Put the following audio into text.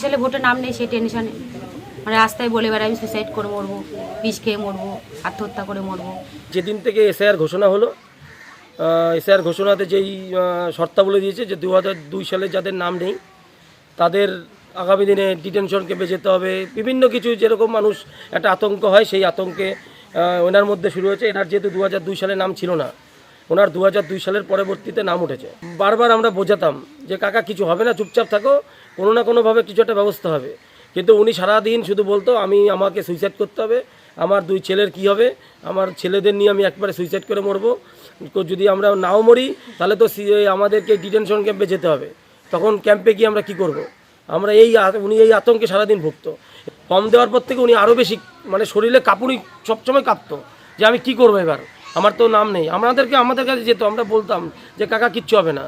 ছেলে ভোটে নাম নেই সেই টেনশনে মানে রাস্তায় বলে বেড়াই আমি সুইসাইড করে মরবো, বিষ খেয়ে মরবো, আত্মহত্যা করে মরবো। যেদিন থেকে এসআইআর ঘোষণা হলো, এসআইআর ঘোষণাতে যেই শর্তাবলী দিয়েছে যে 2002 সালে যাদের নাম নেই তাদের আগামী দিনে ডিটেনশন ক্যাম্পে যেতে হবে, বিভিন্ন কিছু যেরকম মানুষ একটা আতঙ্ক হয় সেই আতঙ্কে ওনার মধ্যে শুরু হয়েছে। এনার যেহেতু 2002 সালে নাম ছিল না, ওনার 2002 সালের পরবর্তীতে নাম উঠেছে। বারবার আমরা বোঝাতাম যে কাকা কিছু হবে না, চুপচাপ থাকো, কোনো না কোনোভাবে কিছু একটা ব্যবস্থা হবে। কিন্তু উনি সারাদিন শুধু বলতো আমাকে সুইসাইড করতে হবে, আমার 2 ছেলের কি হবে, আমার ছেলেদের নিয়ে আমি একবারে সুইসাইড করে মরবো, যদি আমরা নাও মরি তাহলে তো আমাদেরকে ডিটেনশন ক্যাম্পে যেতে হবে, তখন ক্যাম্পে গিয়ে আমরা কি করব। আমরা উনি এই আতঙ্কে সারাদিন ভুগতো। কম দেওয়ার পর থেকে উনি আরও বেশি মানে শরীরে কাঁপুনি সবসময় কাঁপতো যে আমি কি করবো এবার, আমার তো নাম নেই। আমাদের কাছে যেত, আমরা বলতাম যে কাকা কিচ্ছু হবে না।